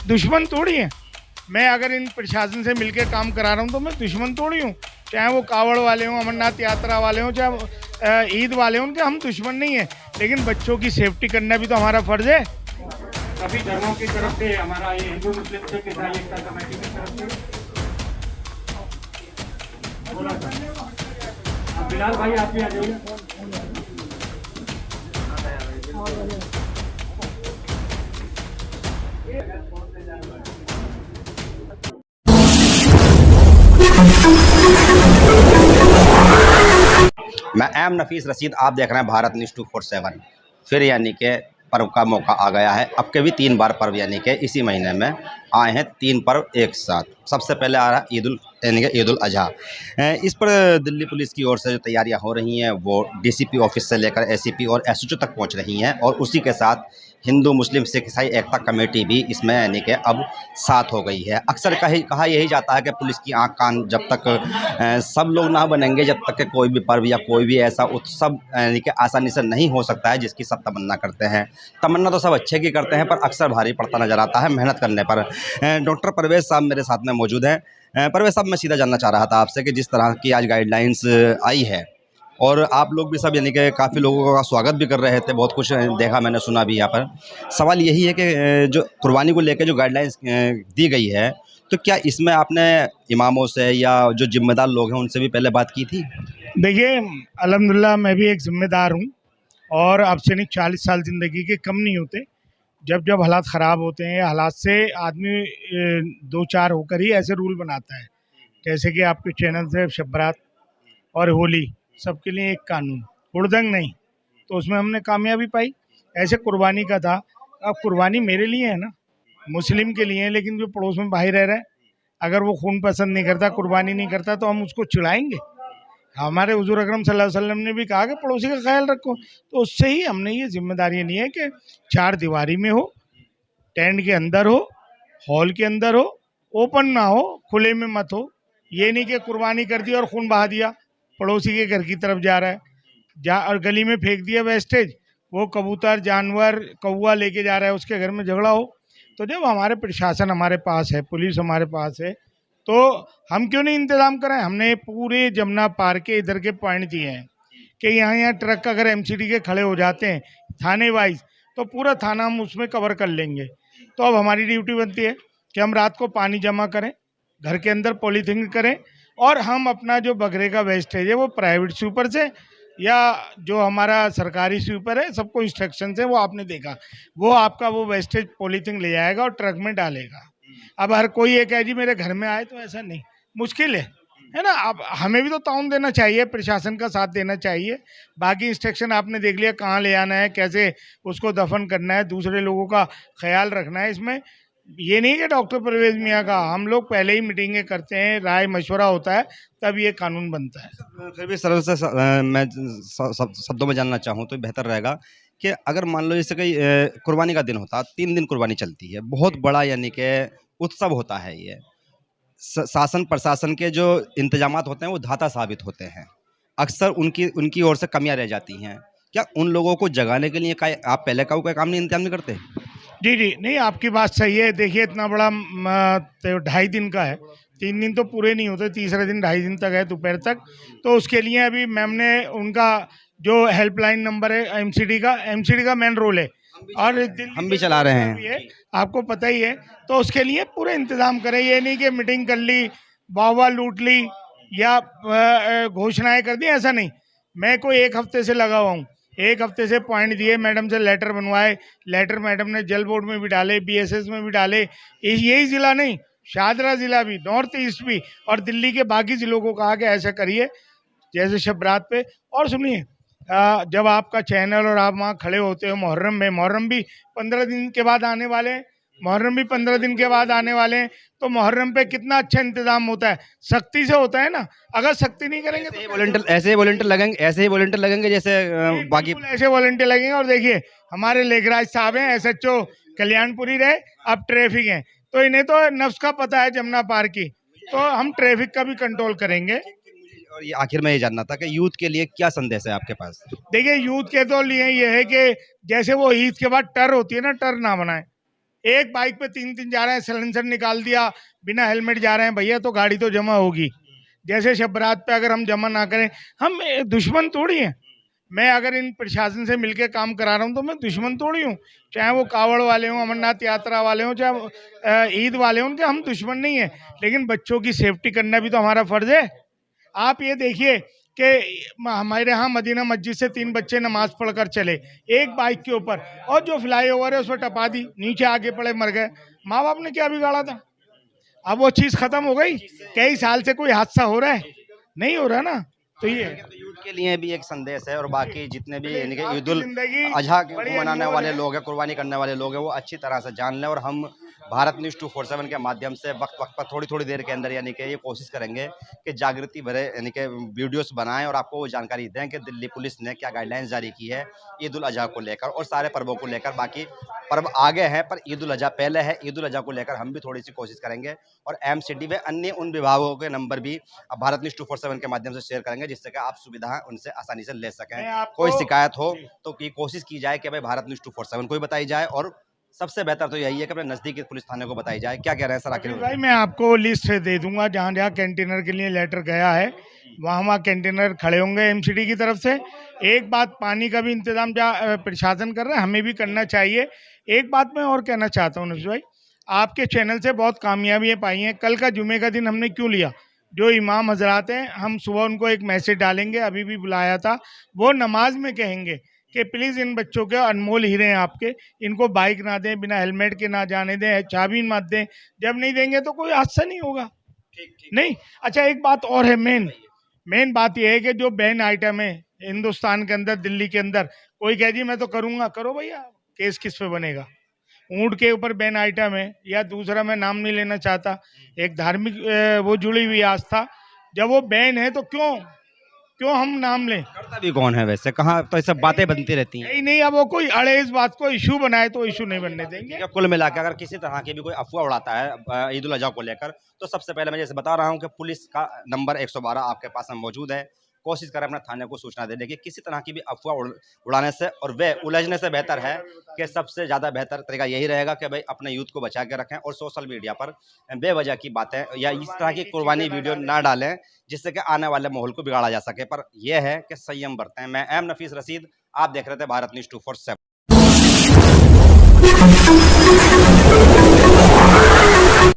दुश्मन थोड़ी है। मैं अगर इन प्रशासन से मिलकर काम करा रहा हूँ तो मैं दुश्मन थोड़ी हूँ। चाहे वो कावड़ वाले हों, अमरनाथ यात्रा वाले हों, चाहे ईद वाले हों, उनके हम दुश्मन नहीं है। लेकिन बच्चों की सेफ्टी करना भी तो हमारा फर्ज है। सभी धर्मों की तरफ से हमारा ये हिंदू मुस्लिम सिख ईसाई एकता कमेटी की तरफ से बोला था। बिलाल भाई आप भी आ जाइए। मैं एम नफीस रशीद, आप देख रहे हैं भारत न्यूज़ 247। फिर यानी कि पर्व का मौका आ गया है। अब के भी 3 बार पर्व यानी कि इसी महीने में आए हैं 3 पर्व एक साथ। सबसे पहले आ रहा है यानी कि ईद उल अजहा। इस पर दिल्ली पुलिस की ओर से जो तैयारियां हो रही हैं वो डीसीपी ऑफिस से लेकर एसीपी और एसएचओ तक पहुंच रही हैं, और उसी के साथ हिंदू मुस्लिम सिख ईसाई एकता कमेटी भी इसमें यानी कि अब साथ हो गई है। अक्सर कहा यही जाता है कि पुलिस की आंख कान जब तक सब लोग ना बनेंगे, जब तक कि कोई भी पर्व या कोई भी ऐसा उत्सव यानी कि आसानी से नहीं हो सकता है जिसकी सब तमन्ना करते हैं। तमन्ना तो सब अच्छे की करते हैं, पर अक्सर भारी पड़ता नजर आता है मेहनत करने पर। डॉक्टर परवेज़ साहब मेरे साथ में मौजूद हैं। परवेज़ साहब, मैं सीधा जानना चाह रहा था आपसे कि जिस तरह की आज गाइडलाइंस आई है, और आप लोग भी सब यानी कि काफ़ी लोगों का स्वागत भी कर रहे थे, बहुत कुछ देखा मैंने सुना भी यहाँ पर। सवाल यही है कि जो कुर्बानी को लेकर जो गाइडलाइंस दी गई है, तो क्या इसमें आपने इमामों से या जो जिम्मेदार लोग हैं उनसे भी पहले बात की थी? देखिए, अल्हम्दुलिल्लाह मैं भी एक जिम्मेदार हूँ, और अब से नहीं 40 साल ज़िंदगी के कम नहीं होते। जब जब हालात ख़राब होते हैं, हालात से आदमी दो चार होकर ही ऐसे रूल बनाता है। जैसे कि आपके चैनल से शब बारात और होली, सबके लिए एक कानून, हुड़दंग नहीं, तो उसमें हमने कामयाबी पाई। ऐसे कुर्बानी का था। अब कुर्बानी मेरे लिए है ना, मुस्लिम के लिए है, लेकिन जो पड़ोस में भाई रह रहा है, अगर वो खून पसंद नहीं करता, कुर्बानी नहीं करता, तो हम उसको चिढ़ाएंगे? हमारे हुजूर अकरम सल्लल्लाहु अलैहि वसल्लम ने भी कहा कि पड़ोसी का ख्याल रखो। तो उससे ही हमने ये जिम्मेदारी ली है कि 4 दीवारी में हो, टेंट के अंदर हो, हॉल के अंदर हो, ओपन ना हो, खुले में मत हो। ये नहीं कि कुर्बानी कर दी और खून बहा दिया, पड़ोसी के घर की तरफ जा रहा है, और गली में फेंक दिया वेस्टेज, वो कबूतर जानवर कौवा लेके जा रहा है, उसके घर में झगड़ा हो। तो जब हमारे प्रशासन हमारे पास है, पुलिस हमारे पास है, तो हम क्यों नहीं इंतज़ाम करें? हमने पूरे जमुना पार के इधर के पॉइंट दिए हैं कि यहाँ ट्रक अगर एमसीडी के खड़े हो जाते हैं थाने वाइज, तो पूरा थाना हम उसमें कवर कर लेंगे। तो अब हमारी ड्यूटी बनती है कि हम रात को पानी जमा करें, घर के अंदर पॉलीथीन करें, और हम अपना जो बगरे का वेस्टेज है वो प्राइवेट स्वीपर से या जो हमारा सरकारी स्वीपर है, सबको इंस्ट्रक्शन है, वो आपने देखा, वो आपका वो वेस्टेज पॉलीथीन ले जाएगा और ट्रक में डालेगा। अब हर कोई एक है जी मेरे घर में आए, तो ऐसा नहीं, मुश्किल है ना। अब हमें भी तो ताउन देना चाहिए, प्रशासन का साथ देना चाहिए। बाकी इंस्ट्रक्शन आपने देख लिया, कहाँ ले आना है, कैसे उसको दफन करना है, दूसरे लोगों का ख्याल रखना है। इसमें ये नहीं कि डॉक्टर परवेज़ मियाँ का, हम लोग पहले ही मीटिंगें करते हैं, राय मशवरा होता है, तब ये कानून बनता है। फिर भी सरल से मैं शब्दों में जानना चाहूँ तो बेहतर रहेगा कि अगर मान लो जैसे कोई कुर्बानी का दिन होता, 3 दिन कुर्बानी चलती है, बहुत बड़ा यानी कि उत्सव होता है ये। शासन प्रशासन के जो इंतजामात होते हैं वो धाता साबित होते हैं। अक्सर उनकी उनकी ओर से कमियां रह जाती हैं। क्या उन लोगों को जगाने के लिए आप पहले का कोई काम नहीं इंतजाम नहीं करते? जी जी, नहीं, आपकी बात सही है। देखिए, इतना बड़ा 2.5 दिन का है, 3 दिन तो पूरे नहीं होते, तीसरे दिन 2.5 दिन तक है, दोपहर तक। तो उसके लिए अभी मैम ने उनका जो हेल्पलाइन नंबर है एमसीडी का मेन रोल है, और हम भी चला रहे हैं। भी है, आपको पता ही है। तो उसके लिए पूरे इंतजाम करें, ये नहीं कि मीटिंग कर ली, वाह लूट ली, या घोषणाएं कर दी, ऐसा नहीं। मैं कोई 1 हफ्ते से लगा हुआ हूँ, 1 हफ्ते से पॉइंट दिए, मैडम से लेटर बनवाए, लेटर मैडम ने जल बोर्ड में भी डाले, बीएसएस में भी डाले। यही ज़िला नहीं, शादरा ज़िला भी, नॉर्थ ईस्ट भी, और दिल्ली के बाकी ज़िलों को कहा कि ऐसा करिए जैसे शब रात पे। और सुनिए, जब आपका चैनल और आप वहाँ खड़े होते हो मुहर्रम में, मुहर्रम भी 15 दिन के बाद आने वाले हैं, मुहर्रम भी 15 दिन के बाद आने वाले हैं, तो मुहर्रम पे कितना अच्छा इंतजाम होता है, सख्ती से होता है ना। अगर सख्ती नहीं करेंगे तो ऐसे ही वॉलंटियर लगेंगे जैसे बाकी ऐसे वॉलंटियर लगेंगे। और देखिए, हमारे लेखराज साहब हैं, एसएचओ कल्याणपुरी रहे, अब ट्रैफिक है, तो इन्हें तो नफ्स का पता है जमुना पार की, तो हम ट्रैफिक का भी कंट्रोल करेंगे। और ये आखिर में ये जानना था कि यूथ के लिए क्या संदेश है आपके पास? देखिए, यूथ के तो लिए ये है कि जैसे वो ईद के बाद टर होती है ना, टर ना बनाए, एक बाइक पे तीन तीन जा रहे हैं, सिलेंसर निकाल दिया, बिना हेलमेट जा रहे हैं। भैया तो गाड़ी तो जमा होगी। जैसे शब बारात पे अगर हम जमा ना करें, हम दुश्मन थोड़ी हैं। मैं अगर इन प्रशासन से मिलके काम करा रहा हूँ तो मैं दुश्मन थोड़ी हूँ। चाहे वो कावड़ वाले हों, अमरनाथ यात्रा वाले हों, चाहे ईद वाले हों, उनके हम दुश्मन नहीं है। लेकिन बच्चों की सेफ्टी करना भी तो हमारा फर्ज है। आप ये देखिए कि हमारे यहाँ मदीना मस्जिद से 3 बच्चे नमाज पढ़कर चले एक बाइक के ऊपर, और जो फ्लाईओवर है उस पर टपा दी, नीचे आगे पड़े, मर गए। माँ बाप ने क्या बिगाड़ा था? अब वो चीज खत्म हो गई। कई साल से कोई हादसा हो रहा है? नहीं हो रहा ना। तो ये यूथ के लिए भी एक संदेश है, और बाकी जितने भी यानी कि आपकी ईद उल जिंदगी अजहा बड़ी को मनाने अनमोल वाले है। लोग हैं, कुर्बानी करने वाले लोग हैं, वो अच्छी तरह से जान लें। और हम भारत न्यूज़ 247 के माध्यम से वक्त वक्त पर थोड़ी थोड़ी देर के अंदर यानी कि ये कोशिश करेंगे कि जागृति भरे यानी कि वीडियोस बनाएं और आपको वो जानकारी दें कि दिल्ली पुलिस ने क्या गाइडलाइंस जारी की है ईद उल अजहा को लेकर और सारे पर्वों को लेकर। बाकी पर्व आगे हैं पर ईद उल अजहा पहले है। ईद उल अजहा को लेकर हम भी थोड़ी सी कोशिश करेंगे, और एमसीडी व अन्य उन विभागों के नंबर भी अब भारत न्यूज़ 247 के माध्यम से शेयर करेंगे, जिससे कि आप सुविधा उनसे आसानी से ले सकें। कोई शिकायत हो तो की कोशिश की जाए कि भाई भारत न्यूज़ 247 को ही बताई जाए, और सबसे बेहतर तो यही है कि अपने नजदीकी पुलिस थाने को बताई जाए। क्या कह रहे हैं सर आखिर भाई मैं आपको लिस्ट दे दूंगा, जहाँ जहाँ कंटेनर के लिए लेटर गया है वहाँ वहाँ कंटेनर खड़े होंगे एमसीडी की तरफ से। एक बात, पानी का भी इंतजाम जहाँ प्रशासन कर रहा है, हमें भी करना चाहिए। एक बात मैं और कहना चाहता हूँ नफीस भाई, आपके चैनल से बहुत कामयाबियाँ पाई हैं। कल का जुमे का दिन हमने क्यों लिया? जो इमाम हजरात हैं, हम सुबह उनको एक मैसेज डालेंगे, अभी भी बुलाया था, वो नमाज में कहेंगे कि प्लीज़ इन बच्चों के अनमोल हीरे हैं आपके, इनको बाइक ना दें, बिना हेलमेट के ना जाने दें, चाबी मत दें। जब नहीं देंगे तो कोई हादसा नहीं होगा। नहीं, अच्छा एक बात और है, मेन बात यह है कि जो बैन आइटम है हिंदुस्तान के अंदर, दिल्ली के अंदर, कोई कह जी मैं तो करूंगा, करो भैया, केस किस पे बनेगा? ऊंट के ऊपर बैन आइटम है, या दूसरा मैं नाम नहीं लेना चाहता, एक धार्मिक वो जुड़ी हुई आस्था, जब वो बैन है तो क्यों क्यों हम नाम लें? करता भी कौन है वैसे? कहाँ तो ये सब बातें बनती रहती हैं। नहीं नहीं, अब वो कोई अड़े इस बात को इशू बनाए तो इशू नहीं बनने देंगे। क्या कुल मिलाकर अगर किसी तरह की भी कोई अफवाह उड़ाता है ईद उल अजहा को लेकर, तो सबसे पहले मैं जैसे बता रहा हूँ कि पुलिस का नंबर 112 आपके पास में मौजूद है। कोशिश करें अपने थाने को सूचना देने की किसी तरह की भी अफवाह उड़ाने से और वे उलझने से बेहतर है कि सबसे ज़्यादा बेहतर तरीका यही रहेगा कि भाई अपने यूथ को बचा के रखें और सोशल मीडिया पर बेवजह की बातें या इस तरह की कुर्बानी वीडियो ना डालें जिससे कि आने वाले माहौल को बिगाड़ा जा सके। पर यह है कि संयम बरतें। मैं एम नफीस रशीद, आप देख रहे थे भारत न्यूज़ 247।